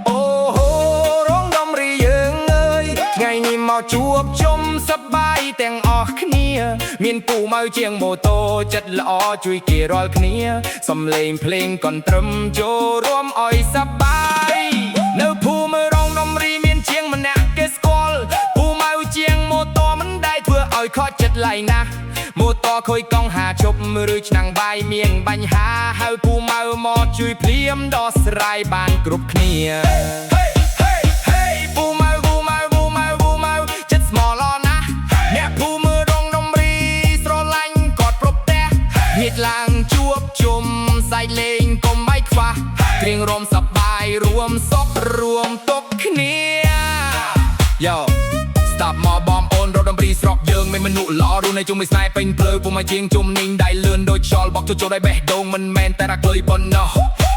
โอ้โหร้องดมรีយើងអើយថ្ងៃនេះមកជួបជុំសប្បាយទាំងអស់គ្នាមានពូម៉ៅជាងម៉ូតូចិត្តល្អជួយគេរាល់គ្នាសំឡេងភ្លេងកន្ទ្រឹមចូលរួមឲ្យសប្បាយនៅភូមិរងដុំរីមានជាងម្នាក់គេស្គាល់ពូម៉ៅជាងម៉ូតូមិនដែលធ្វើឲ្យខកចិត្តឡៃណាស់ម៉ូតូខុយកង់ហាជប់ឬឆ្នាំងបាយមានបញ្ហាហើយពូម៉ៅមកជួយភ្លាមដោះស្រាយបានគ្រប់គ្នាពូម៉ៅចិត្តស្មោះល្អណាស់អ្នកភូមិរងដុំរីស្រឡាញ់គាត់គ្រប់ផ្ទះញាតិឡើងជួបជុំសាច់លេងកុំឲ្យខ្វះគ្រៀងរំសប្បាយរួមសុខរួមទុក្ខគ្នាយោស្ដាប់មកបងអូនរត់ដុំរីស្រុកយើងមានមនុស្សល្អរស់នៅជុំមួយស្នេហ៍ពេញភ្លើពុំមកជាងជុំនីងដៃលឿនដូចខ្យល់បកចូលឲ្យបេះដូងមិនមែនតែរកលុយប៉ុណ្ណោះ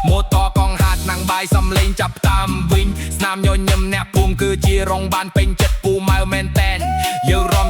ម៉ូតូកង់ហាត់នឹងបាយសំលេងចាប់តាមវិញស្នាមញញឹមអ្នកភូមិគឺជារងបានពេញចិត្តពូម៉ៅមែនតែនយើងរំ